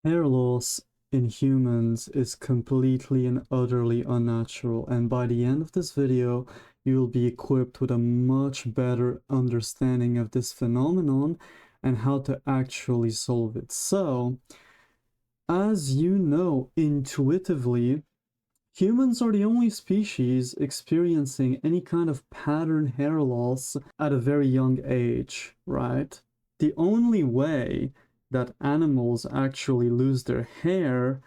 Hair loss in humans is completely and utterly unnatural, and by the end of this video, you will be equipped with a much better understanding of this phenomenon and how to actually solve it. So, as you know intuitively, humans are the only species experiencing any kind of pattern hair loss at a very young age, right? The only way that animals actually lose their hair,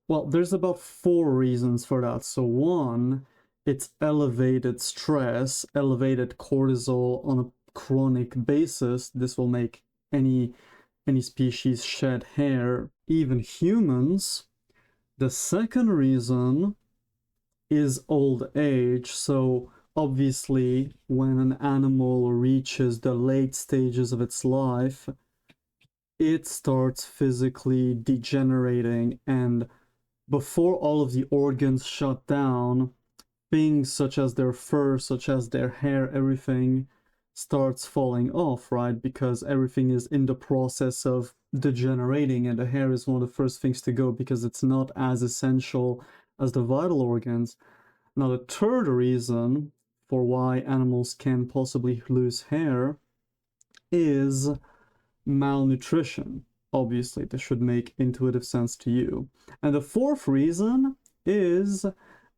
well, there's about 4 reasons for that. So one, it's elevated stress, elevated cortisol on a chronic basis. This will make any species shed hair, even humans. The second reason is old age. So obviously, when an animal reaches the late stages of its life, it starts physically degenerating, and before all of the organs shut down, things such as their fur, such as their hair, everything starts falling off, right? Because everything is in the process of degenerating, and the hair is one of the first things to go because it's not as essential as the vital organs. Now, the third reason for why animals can possibly lose hair is malnutrition. Obviously, this should make intuitive sense to you. And the fourth reason is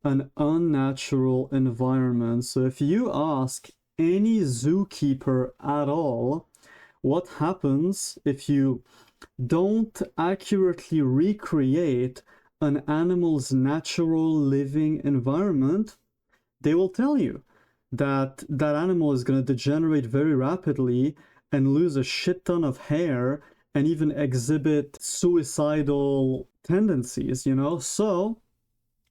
an unnatural environment. So if you ask any zookeeper at all, what happens if you don't accurately recreate an animal's natural living environment, they will tell you that that animal is going to degenerate very rapidly and lose a shit ton of hair and even exhibit suicidal tendencies, you know? So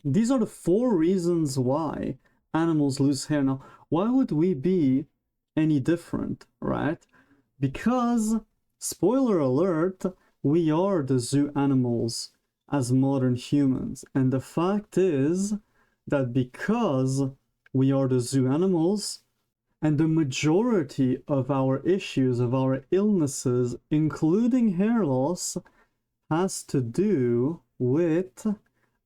these are the 4 reasons why animals lose hair. Now, why would we be any different, right? Because, spoiler alert, we are the zoo animals as modern humans. And the fact is that because we are the zoo animals, and the majority of our issues, of our illnesses, including hair loss, has to do with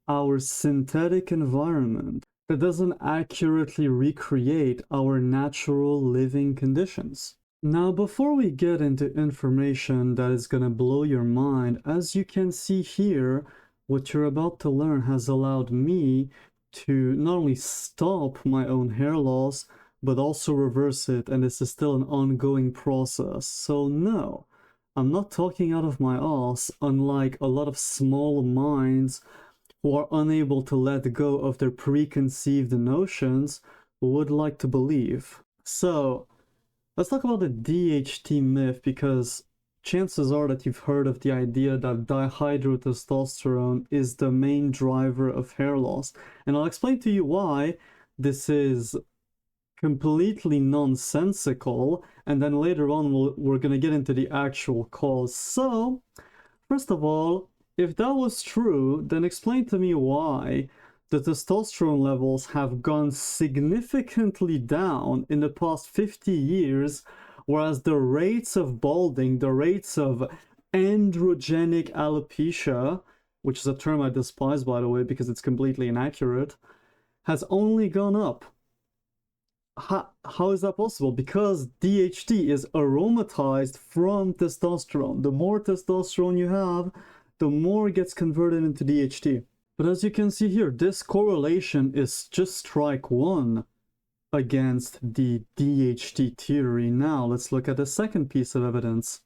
our synthetic environment that doesn't accurately recreate our natural living conditions. Now, before we get into information that is going to blow your mind, as you can see here, what you're about to learn has allowed me to not only stop my own hair loss, but also reverse it, and this is still an ongoing process. So no, I'm not talking out of my ass, unlike a lot of small minds who are unable to let go of their preconceived notions would like to believe. So let's talk about the DHT myth, because chances are that you've heard of the idea that dihydrotestosterone is the main driver of hair loss, and I'll explain to you why this is completely nonsensical, and then later on we're going to get into the actual cause. So, first of all, if that was true, then explain to me why the testosterone levels have gone significantly down in the past 50 years, whereas the rates of balding, the rates of androgenic alopecia, which is a term I despise, by the way, because it's completely inaccurate, has only gone up. How is that possible? Because DHT is aromatized from testosterone. The more testosterone you have, the more gets converted into DHT. But as you can see here, this correlation is just strike one against the DHT theory. Now let's look at the second piece of evidence.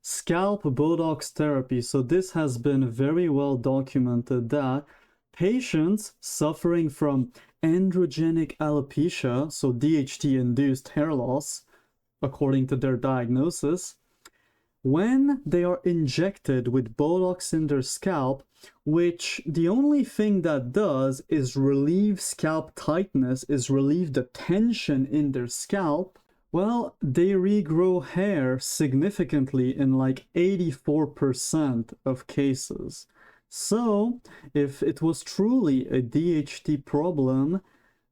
Scalp Botox therapy. So this has been very well documented that patients suffering from androgenic alopecia, so DHT-induced hair loss, according to their diagnosis, when they are injected with Botox in their scalp, which the only thing that does is relieve scalp tightness, is relieve the tension in their scalp, well, they regrow hair significantly in like 84% of cases. So, if it was truly a DHT problem,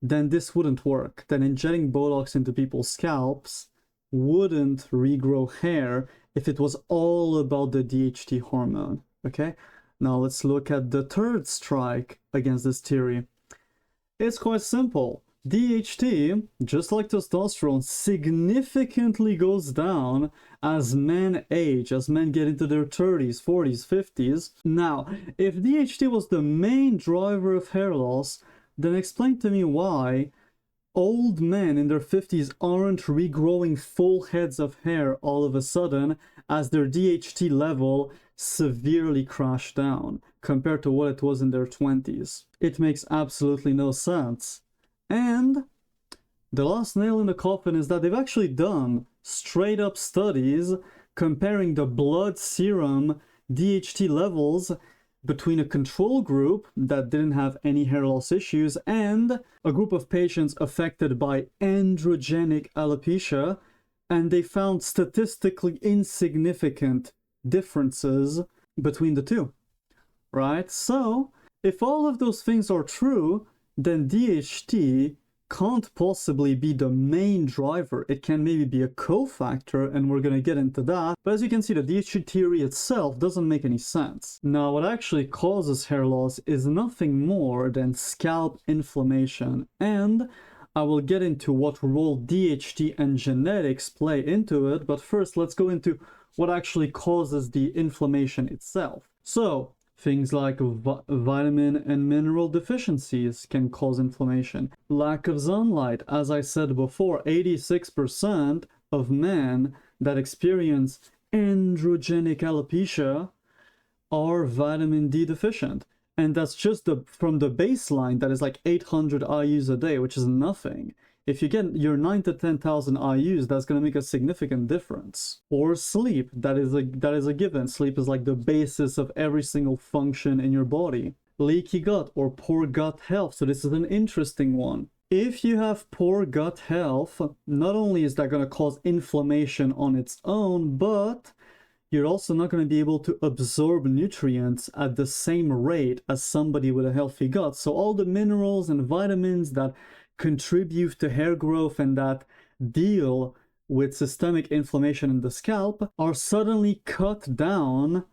then this wouldn't work. Then injecting Botox into people's scalps wouldn't regrow hair if it was all about the DHT hormone. Okay, now let's look at the third strike against this theory. It's quite simple. DHT, just like testosterone, significantly goes down as men age, as men get into their 30s, 40s, 50s. Now, if DHT was the main driver of hair loss, then explain to me why old men in their 50s aren't regrowing full heads of hair all of a sudden as their DHT level severely crashed down compared to what it was in their 20s. It makes absolutely no sense. And the last nail in the coffin is that they've actually done straight up studies comparing the blood serum DHT levels between a control group that didn't have any hair loss issues and a group of patients affected by androgenic alopecia, and they found statistically insignificant differences between the two, right? So if all of those things are true, then DHT can't possibly be the main driver. It can maybe be a cofactor, and we're gonna get into that. But as you can see, the DHT theory itself doesn't make any sense. Now, what actually causes hair loss is nothing more than scalp inflammation, and I will get into what role DHT and genetics play into it, but first let's go into what actually causes the inflammation itself. So, things like vitamin and mineral deficiencies can cause inflammation. Lack of sunlight, as I said before, 86% of men that experience androgenic alopecia are vitamin D deficient. And that's just from the baseline that is like 800 IUs a day, which is nothing. If you get your 9 to 10,000 IUs, that's going to make a significant difference. Or sleep, that is a given. Sleep is like the basis of every single function in your body. Leaky gut or poor gut health. So this is an interesting one. If you have poor gut health, not only is that going to cause inflammation on its own, but you're also not going to be able to absorb nutrients at the same rate as somebody with a healthy gut. So all the minerals and vitamins that contribute to hair growth and that deal with systemic inflammation in the scalp are suddenly cut down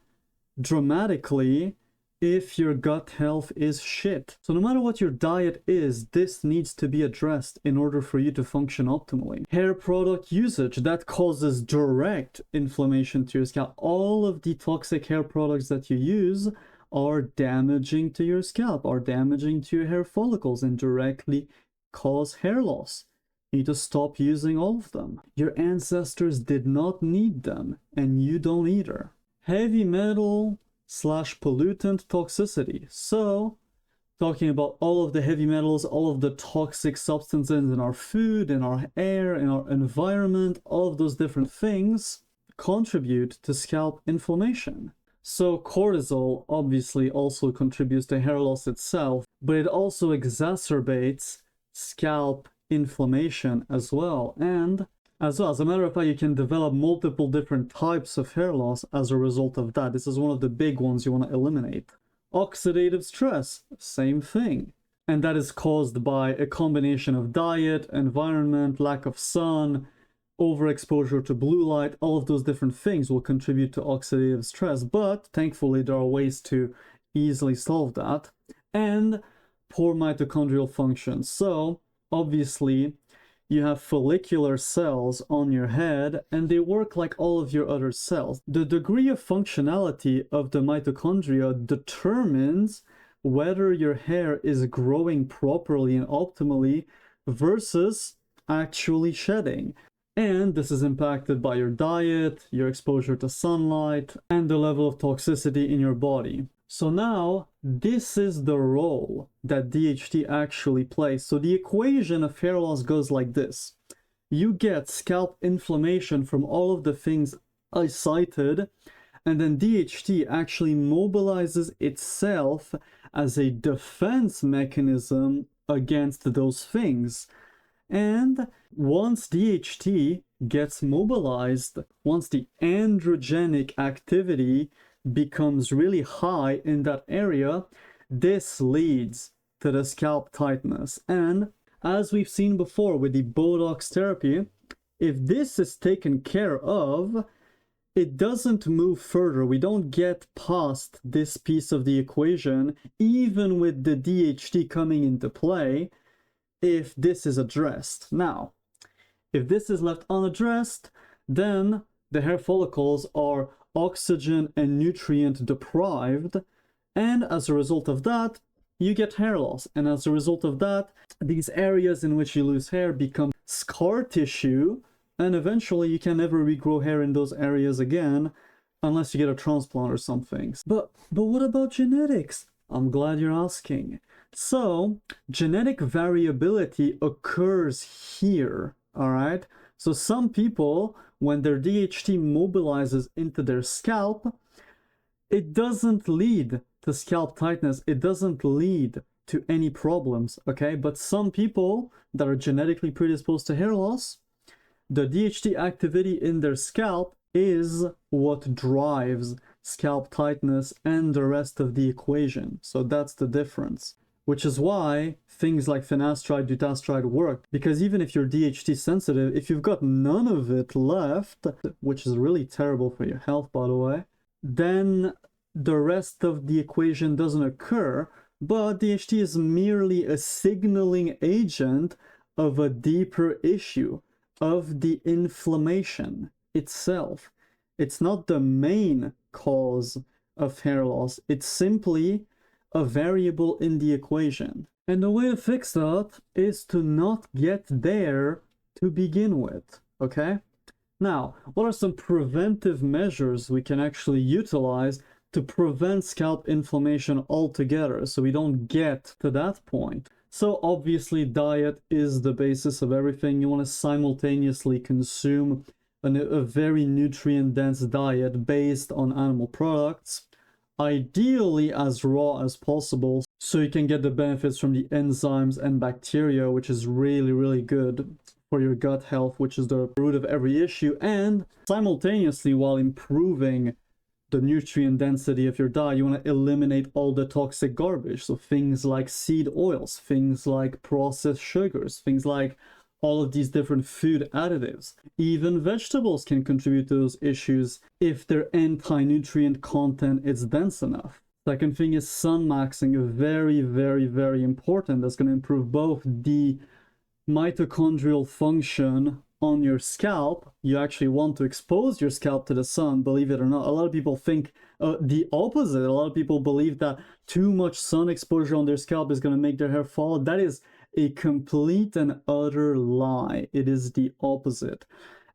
dramatically if your gut health is shit. So no matter what your diet is, this needs to be addressed in order for you to function optimally. Hair product usage, that causes direct inflammation to your scalp. All of the toxic hair products that you use are damaging to your scalp, are damaging to your hair follicles, and directly cause hair loss. You need to stop using all of them. Your ancestors did not need them, and you don't either. Heavy metal / pollutant toxicity. So, talking about all of the heavy metals, all of the toxic substances in our food, in our air, in our environment, all of those different things contribute to scalp inflammation. So cortisol obviously also contributes to hair loss itself, but it also exacerbates scalp inflammation as well. And as a matter of fact, you can develop multiple different types of hair loss as a result of that. This is one of the big ones you want to eliminate. Oxidative stress, same thing. And that is caused by a combination of diet, environment, lack of sun, overexposure to blue light. All of those different things will contribute to oxidative stress, but thankfully there are ways to easily solve that. And poor mitochondrial function. So obviously you have follicular cells on your head and they work like all of your other cells. The degree of functionality of the mitochondria determines whether your hair is growing properly and optimally versus actually shedding. And this is impacted by your diet, your exposure to sunlight, and the level of toxicity in your body. So now, this is the role that DHT actually plays. So the equation of hair loss goes like this. You get scalp inflammation from all of the things I cited, and then DHT actually mobilizes itself as a defense mechanism against those things. And once DHT gets mobilized, once the androgenic activity becomes really high in that area, this leads to the scalp tightness. And as we've seen before with the Botox therapy, if this is taken care of, it doesn't move further. We don't get past this piece of the equation, even with the DHT coming into play, if this is addressed. Now, if this is left unaddressed, then the hair follicles are oxygen and nutrient deprived, and as a result of that, you get hair loss. And as a result of that, these areas in which you lose hair become scar tissue, and eventually you can never regrow hair in those areas again unless you get a transplant or something. But what about genetics? I'm glad you're asking. So, genetic variability occurs here, all right? So some people, when their DHT mobilizes into their scalp, it doesn't lead to scalp tightness, it doesn't lead to any problems, okay? But some people that are genetically predisposed to hair loss, the DHT activity in their scalp is what drives scalp tightness and the rest of the equation. So that's the difference. Which is why things like finasteride, dutasteride work. Because even if you're DHT sensitive, if you've got none of it left, which is really terrible for your health, by the way, then the rest of the equation doesn't occur. But DHT is merely a signaling agent of a deeper issue, of the inflammation itself. It's not the main cause of hair loss. It's simply a variable in the equation. And the way to fix that is to not get there to begin with, okay? Now, what are some preventive measures we can actually utilize to prevent scalp inflammation altogether so we don't get to that point? So obviously diet is the basis of everything. You want to simultaneously consume a very nutrient-dense diet based on animal products, ideally as raw as possible, so you can get the benefits from the enzymes and bacteria, which is really, really good for your gut health, which is the root of every issue, and simultaneously, while improving the nutrient density of your diet, you want to eliminate all the toxic garbage. So things like seed oils, things like processed sugars, things like all of these different food additives. Even vegetables can contribute to those issues if their anti-nutrient content is dense enough. Second thing is sun maxing, very, very, very important. That's going to improve both the mitochondrial function on your scalp. You actually want to expose your scalp to the sun, believe it or not. A lot of people think the opposite. A lot of people believe that too much sun exposure on their scalp is going to make their hair fall. That is a complete and utter lie. It is the opposite.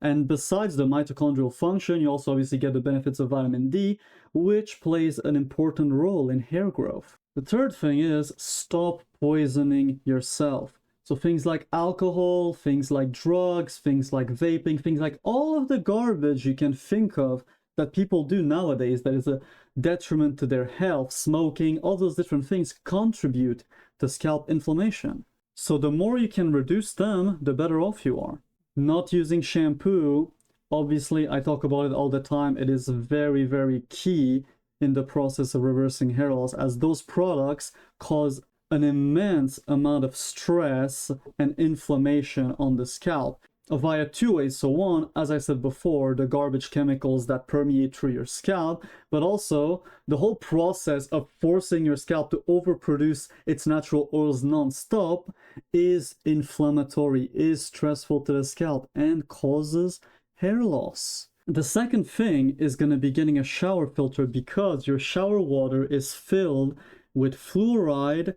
And besides the mitochondrial function, you also obviously get the benefits of vitamin D, which plays an important role in hair growth. The third thing is stop poisoning yourself. So things like alcohol, things like drugs, things like vaping, things like all of the garbage you can think of that people do nowadays that is a detriment to their health, smoking, all those different things contribute to scalp inflammation. So the more you can reduce them, the better off you are. Not using shampoo, obviously I talk about it all the time, it is very, very key in the process of reversing hair loss, as those products cause an immense amount of stress and inflammation on the scalp via two ways. So one, as I said before, the garbage chemicals that permeate through your scalp, but also the whole process of forcing your scalp to overproduce its natural oils non-stop is inflammatory, is stressful to the scalp, and causes hair loss. The second thing is going to be getting a shower filter, because your shower water is filled with fluoride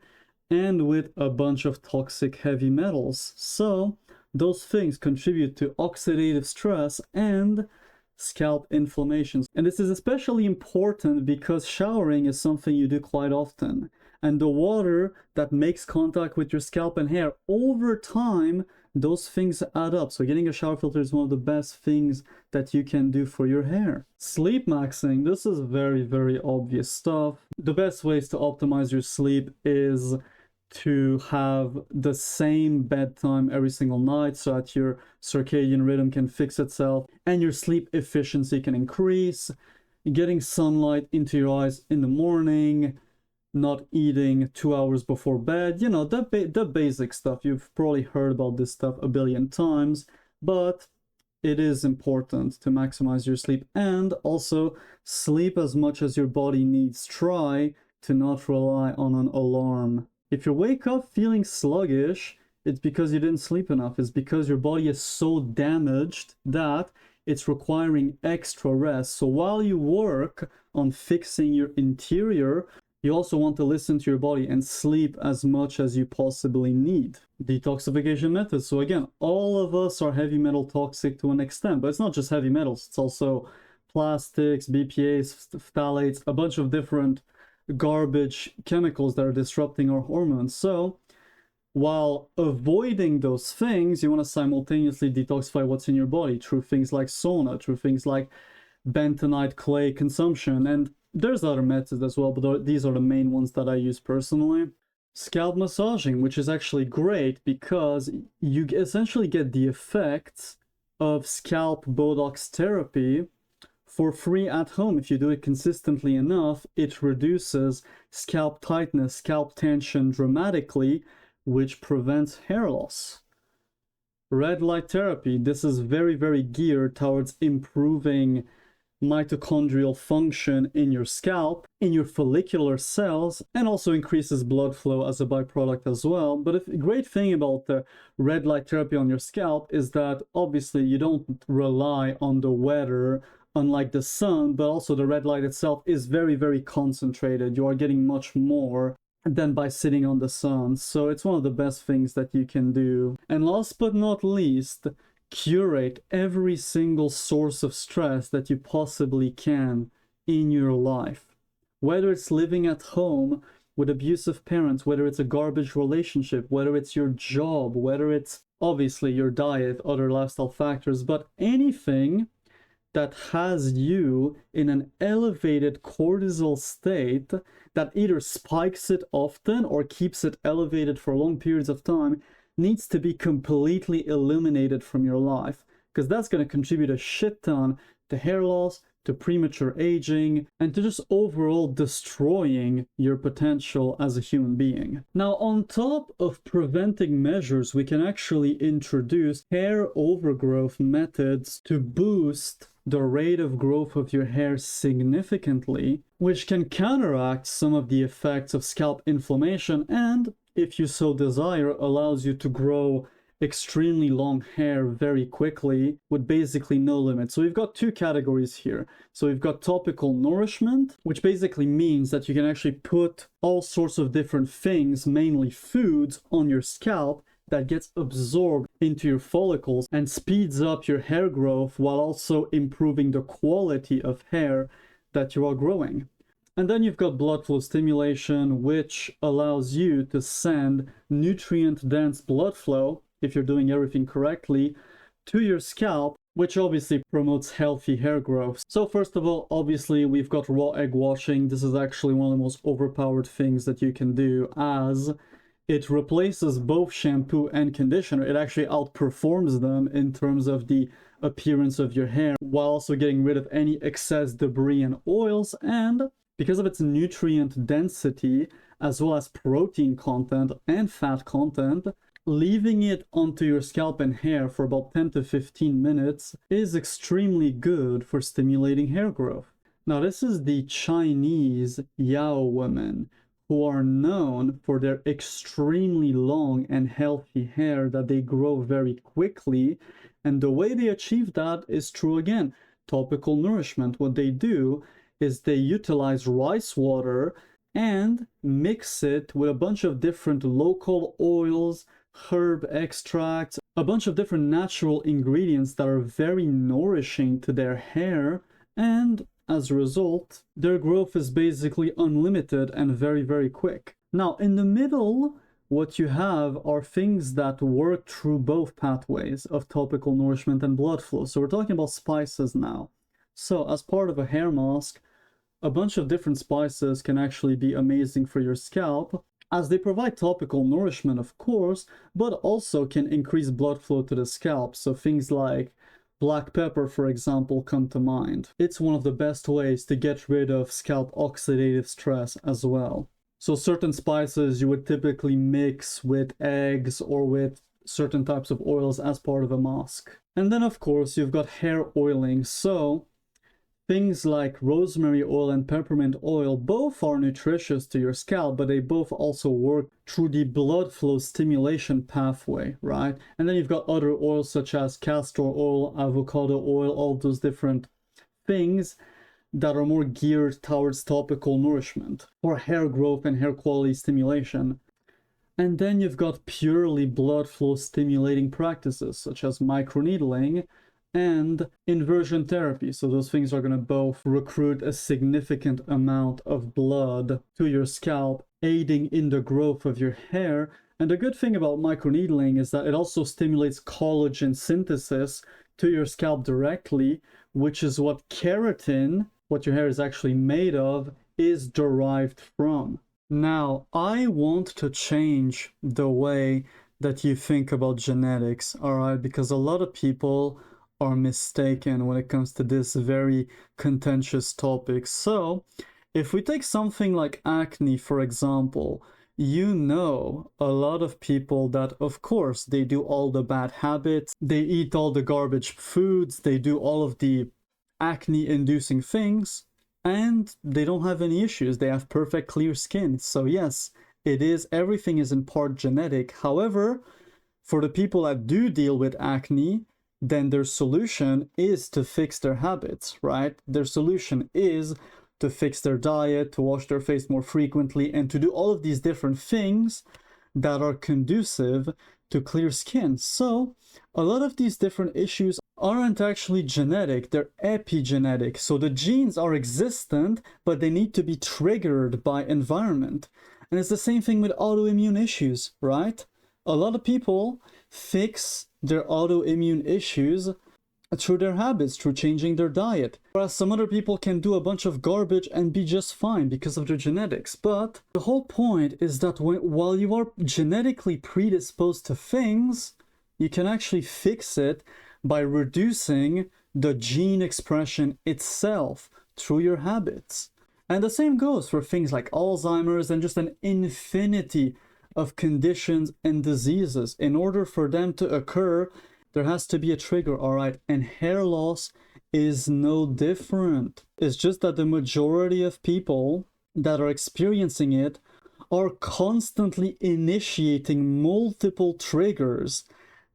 and with a bunch of toxic heavy metals. So those things contribute to oxidative stress and scalp inflammations. And this is especially important because showering is something you do quite often. And the water that makes contact with your scalp and hair, over time, those things add up. So getting a shower filter is one of the best things that you can do for your hair. Sleep maxing, this is very, very obvious stuff. The best ways to optimize your sleep is to have the same bedtime every single night so that your circadian rhythm can fix itself and your sleep efficiency can increase. Getting sunlight into your eyes in the morning, not eating 2 hours before bed, you know, the basic stuff. You've probably heard about this stuff a billion times, but it is important to maximize your sleep, and also sleep as much as your body needs. Try to not rely on an alarm. If you wake up feeling sluggish, it's because you didn't sleep enough. It's because your body is so damaged that it's requiring extra rest. So while you work on fixing your interior, you also want to listen to your body and sleep as much as you possibly need. Detoxification methods. So again, all of us are heavy metal toxic to an extent, but it's not just heavy metals. It's also plastics, BPAs, phthalates, a bunch of different garbage chemicals that are disrupting our hormones. So while avoiding those things, you want to simultaneously detoxify what's in your body through things like sauna, through things like bentonite clay consumption, and there's other methods as well, but these are the main ones that I use personally. Scalp massaging, which is actually great because you essentially get the effects of scalp Botox therapy for free at home. If you do it consistently enough, it reduces scalp tightness, scalp tension dramatically, which prevents hair loss. Red light therapy. This is very, very geared towards improving mitochondrial function in your scalp, in your follicular cells, and also increases blood flow as a byproduct as well. But the great thing about the red light therapy on your scalp is that obviously you don't rely on the weather, unlike the sun, but also the red light itself is very, very concentrated. You are getting much more than by sitting on the sun. So it's one of the best things that you can do. And last but not least, curate every single source of stress that you possibly can in your life. Whether it's living at home with abusive parents, whether it's a garbage relationship, whether it's your job, whether it's obviously your diet, other lifestyle factors, but anything that has you in an elevated cortisol state that either spikes it often or keeps it elevated for long periods of time needs to be completely eliminated from your life, because that's going to contribute a shit ton to hair loss, to premature aging, and to just overall destroying your potential as a human being. Now, on top of preventing measures, we can actually introduce hair overgrowth methods to boost the rate of growth of your hair significantly, which can counteract some of the effects of scalp inflammation and, if you so desire, allows you to grow extremely long hair very quickly with basically no limit. So we've got two categories here. So we've got topical nourishment, which basically means that you can actually put all sorts of different things, mainly foods, on your scalp that gets absorbed into your follicles and speeds up your hair growth while also improving the quality of hair that you are growing. And then you've got blood flow stimulation, which allows you to send nutrient-dense blood flow, if you're doing everything correctly, to your scalp, which obviously promotes healthy hair growth. So first of all, obviously we've got raw egg washing. This is actually one of the most overpowered things that you can do, as it replaces both shampoo and conditioner. It actually outperforms them in terms of the appearance of your hair, while also getting rid of any excess debris and oils, and because of its nutrient density, as well as protein content and fat content, leaving it onto your scalp and hair for about 10 to 15 minutes is extremely good for stimulating hair growth. Now, this is the Chinese Yao women, who are known for their extremely long and healthy hair that they grow very quickly. And the way they achieve that is through, again, topical nourishment. What they do is they utilize rice water and mix it with a bunch of different local oils, herb extracts, a bunch of different natural ingredients that are very nourishing to their hair, and as a result, their growth is basically unlimited and very, very quick. Now, in the middle, what you have are things that work through both pathways of topical nourishment and blood flow. So we're talking about spices now. So as part of a hair mask, a bunch of different spices can actually be amazing for your scalp, as they provide topical nourishment, of course, but also can increase blood flow to the scalp. So things like black pepper, for example, come to mind. It's one of the best ways to get rid of scalp oxidative stress as well. So certain spices you would typically mix with eggs or with certain types of oils as part of a mask. And then of course you've got hair oiling. So things like rosemary oil and peppermint oil both are nutritious to your scalp, but they both also work through the blood flow stimulation pathway, right? And then you've got other oils such as castor oil, avocado oil, all those different things that are more geared towards topical nourishment for hair growth and hair quality stimulation. And then you've got purely blood flow stimulating practices such as microneedling and inversion therapy. So those things are going to both recruit a significant amount of blood to your scalp, aiding in the growth of your hair. And the good thing about microneedling is that it also stimulates collagen synthesis to your scalp directly, which is what keratin, what your hair is actually made of, is derived from. Now, I want to change the way that you think about genetics, all right? Because a lot of people are mistaken when it comes to this very contentious topic. So, if we take something like acne, for example, you know a lot of people that, of course, they do all the bad habits, they eat all the garbage foods, they do all of the acne-inducing things, and they don't have any issues. They have perfect clear skin. So yes, everything is in part genetic. However, for the people that do deal with acne, then their solution is to fix their habits, right? Their solution is to fix their diet, to wash their face more frequently, and to do all of these different things that are conducive to clear skin. So a lot of these different issues aren't actually genetic, they're epigenetic. So the genes are existent, but they need to be triggered by environment. And it's the same thing with autoimmune issues, right? A lot of people fix their autoimmune issues through their habits, through changing their diet. Whereas some other people can do a bunch of garbage and be just fine because of their genetics. But the whole point is that while you are genetically predisposed to things, you can actually fix it by reducing the gene expression itself through your habits. And the same goes for things like Alzheimer's and just an infinity of conditions and diseases. In order for them to occur, there has to be a trigger, all right? And hair loss is no different. It's just that the majority of people that are experiencing it are constantly initiating multiple triggers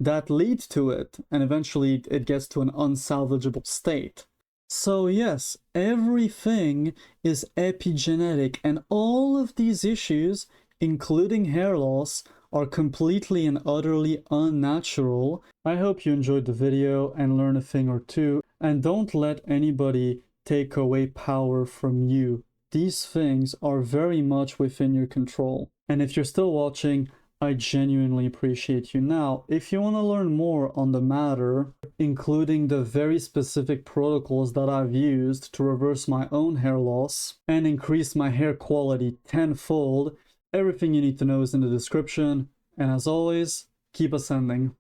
that lead to it, and eventually it gets to an unsalvageable state. So yes, everything is epigenetic, and all of these issues, including hair loss, are completely and utterly unnatural. I hope you enjoyed the video and learned a thing or two, and don't let anybody take away power from you. These things are very much within your control. And if you're still watching, I genuinely appreciate you. Now, if you want to learn more on the matter, including the very specific protocols that I've used to reverse my own hair loss and increase my hair quality tenfold, everything you need to know is in the description. And as always, keep ascending.